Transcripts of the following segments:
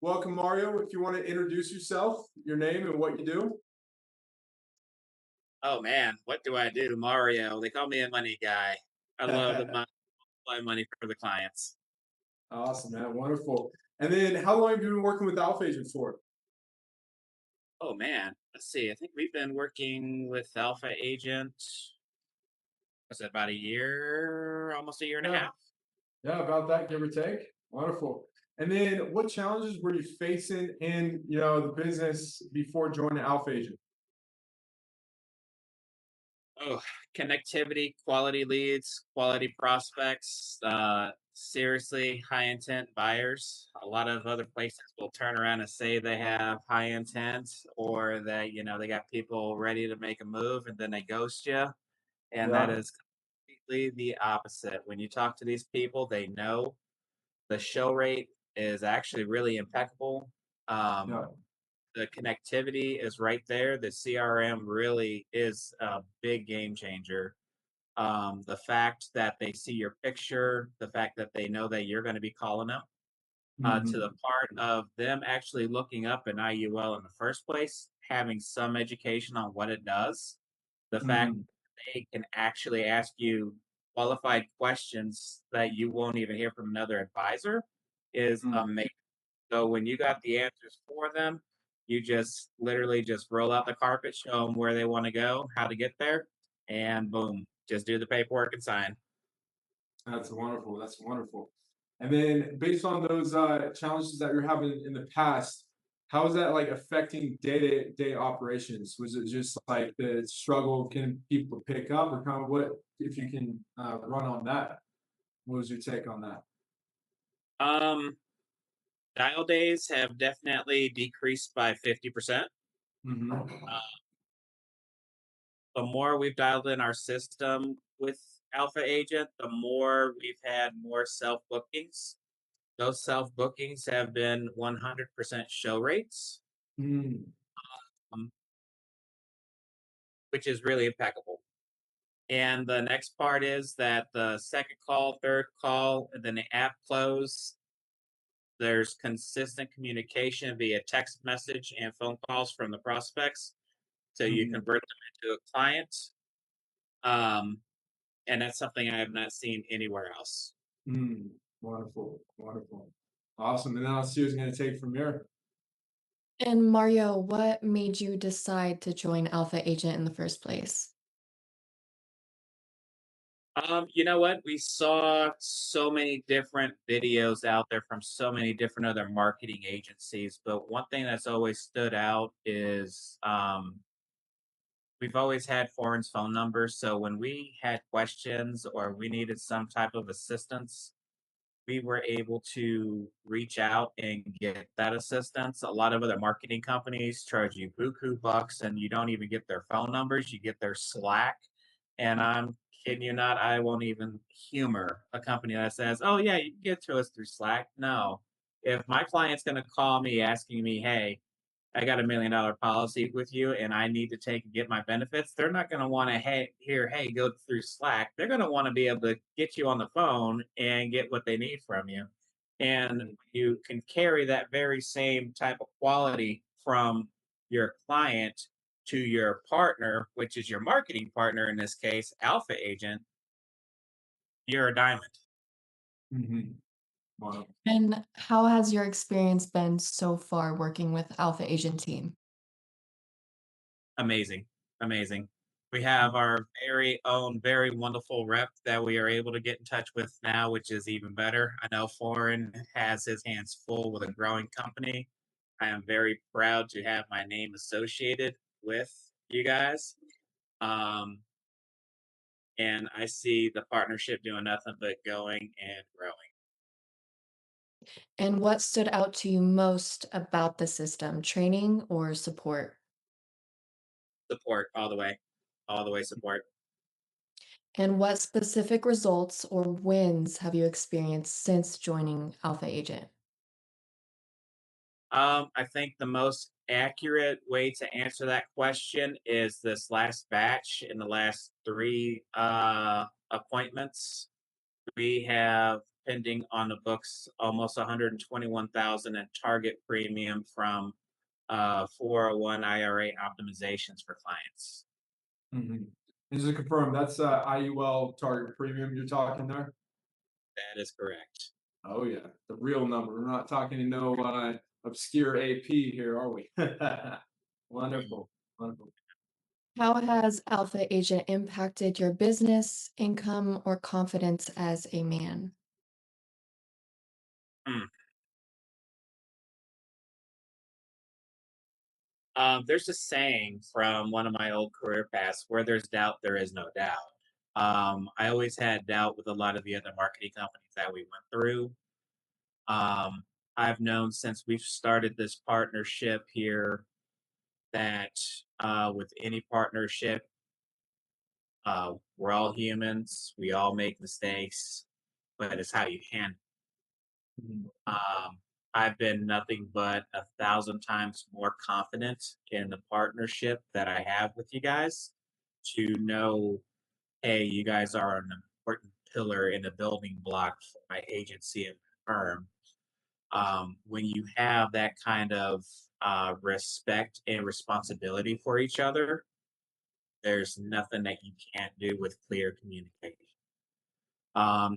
Welcome, Mario. If you want to introduce yourself, your name, and what you do. Oh man, what do I do? Mario. They call me a money guy. I love the my money for the clients. Awesome, man. Wonderful. And then, how long have you been working with Alpha Agent for? Oh man, let's see. I think we've been working with Alpha Agent. Was it about a year, almost a year and a Yeah, half? yeah, about that, give or take. Wonderful. And then, what challenges were you facing in the business before joining Alpha Agent? Oh, connectivity, quality leads, quality prospects, seriously high intent buyers. A lot of other places will turn around and say they have high intent or that, they got people ready to make a move and then they ghost you. And that Yeah, is completely the opposite. When you talk to these people, they know the show rate is actually really impeccable. Um, yeah. the connectivity is right there. The CRM really is a big game changer. The fact that they see your picture, the fact that they know that you're going to be calling them, to the Mhm. part of them actually looking up an IUL in the first place, having some education on what it does, the fact Mhm. they can actually ask you qualified questions that you won't even hear from another advisor is Mhm. amazing. So when you got the answers for them, you just literally just roll out the carpet, show them where they want to go, how to get there, and boom, just do the paperwork and sign. That's wonderful. That's wonderful. And then, based on those challenges that you're having in the past, how is that like affecting day-to-day operations? Was it just like the struggle of getting people to pick up, or kind of what, if you can run on that? What was your take on that? Um, Dial days have definitely decreased by 50%. Hmm. The more we've dialed in our system with Alpha Agent, the more we've had more self bookings. Those self bookings have been 100% show rates, Mm. um, which is really impeccable. And the next part is that the second call, third call, and then the app close, there's consistent communication via text message and phone calls from the prospects. So you Hmm. convert them into a client. Um, and that's something I have not seen anywhere else. Mm. Wonderful, wonderful, awesome. And then I'll see who's going to take from here. And Mario, what made you decide to join Alpha Agent in the first place? You know what? We saw so many different videos out there from so many different other marketing agencies, but one thing that's always stood out is we've always had foreign's phone numbers. So when we had questions or we needed some type of assistance, we were able to reach out and get that assistance. A lot of other marketing companies charge you buku bucks and you don't even get their phone numbers, you get their Slack. And I'm kidding you not, I won't even humor a company that says, oh, yeah, you can get to us through Slack. No. If my client's going to call me asking me, hey, I got $1 million policy with you and I need to take and get my benefits, they're not going to want to hey, go through Slack. They're going to want to be able to get you on the phone and get what they need from you. And Mm. you can carry that very same type of quality from your client to your partner, which is your marketing partner in this case, Alpha Agent. You're a diamond. Hmm. Wow. And how has your experience been so far working with Alpha Agent team? Amazing, amazing. We have our very own, very wonderful rep that we are able to get in touch with now, which is even better. I know Foreign has his hands full with a growing company. I am very proud to have my name associated with you guys. Um, and I see the partnership doing nothing but going and growing. And what stood out to you most about the system, training or support? Support all the way support. And what specific results or wins have you experienced since joining Alpha Agent? I think the most accurate way to answer that question is this last batch in the last three appointments. We have pending on the books, almost 121,000 in target premium from 401 IRA optimizations for clients. Mhm. And just to confirm, that's IUL target premium you're talking there? That is correct. Oh yeah, the real number. We're not talking to no obscure AP here, are we? Wonderful, wonderful. How has Alpha Agent impacted your business, income, or confidence as a man? Mm. There's a saying from one of my old career paths: where there's doubt, there is no doubt. I always had doubt with a lot of the other marketing companies that we went through. Um, I've known since we've started this partnership here that with any partnership, we're all humans, we all make mistakes, but it's how you handle. Mhm. I've been nothing but 1,000 times more confident in the partnership that I have with you guys to know, hey, you guys are an important pillar in the building block for my agency and firm. When you have that kind of respect and responsibility for each other, there's nothing that you can't do with clear communication.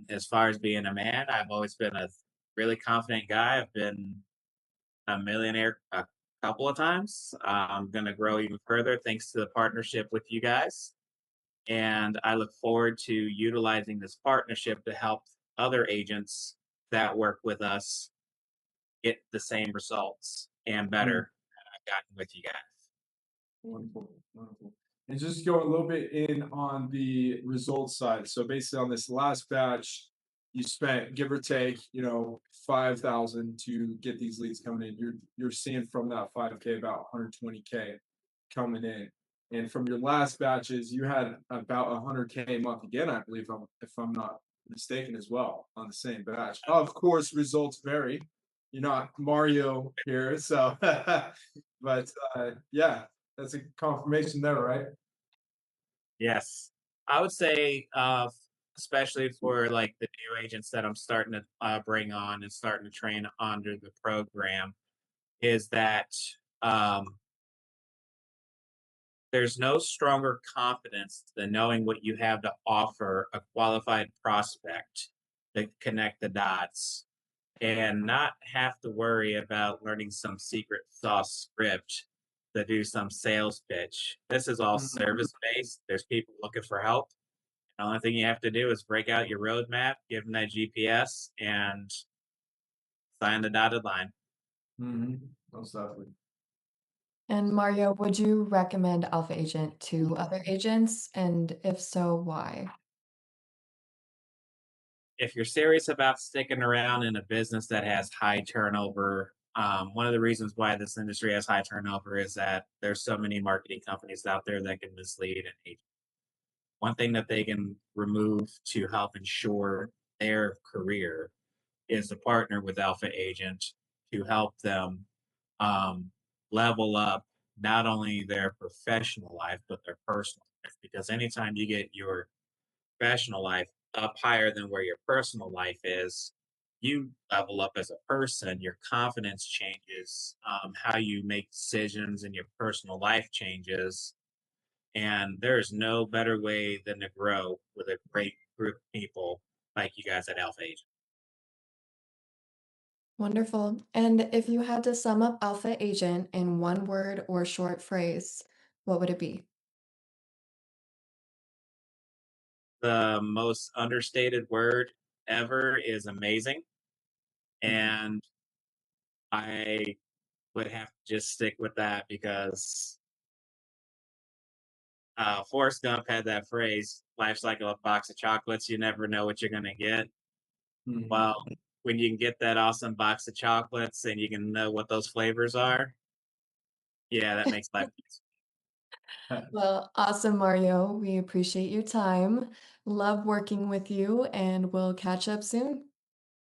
As far as being a man, I've always been a really confident guy. I've been a millionaire a couple of times. I'm going to grow even further thanks to the partnership with you guys. And I look forward to utilizing this partnership to help other agents that work with us get the same results and Mm. better that I've gotten with you guys. Wonderful, wonderful. And just go a little bit in on the results side. So basically on this last batch, you spent give or take, 5,000 to get these leads coming in. You're seeing from that 5K about 120K coming in. And from your last batches, you had about 100K a month again, I believe, if I'm not mistaken as well on the same batch. Of course, results vary. You're not Mario here, so but yeah, that's a confirmation there, right? Yes. I would say, especially for like the new agents that I'm starting to bring on and starting to train under the program, is that um, there's no stronger confidence than knowing what you have to offer a qualified prospect to connect the dots and not have to worry about learning some secret sauce script to do some sales pitch. This is all Mhm. service based. There's people looking for help. The only thing you have to do is break out your roadmap, give them that GPS, and sign the dotted line. Most definitely. And Mario, would you recommend Alpha Agent to other agents? And if so, why? If you're serious about sticking around in a business that has high turnover, one of the reasons why this industry has high turnover is that there's so many marketing companies out there that can mislead an agent. One thing that they can remove to help ensure their career is to partner with Alpha Agent to help them um, level up not only their professional life but their personal life. Because anytime you get your professional life up higher than where your personal life is, you level up as a person. Your confidence changes. How you make decisions in your personal life changes. And there's no better way than to grow with a great group of people like you guys at Alpha Agent. Wonderful. And if you had to sum up Alpha Agent in one word or short phrase, what would it be? The most understated word ever is amazing. And I would have to just stick with that because Forrest Gump had that phrase, life's like a box of chocolates. You never know what you're going to get. Mhm. Well, when you can get that awesome box of chocolates and you can know what those flavors are, yeah, that makes life easy. Well, awesome, Mario. We appreciate your time. Love working with you, and we'll catch up soon.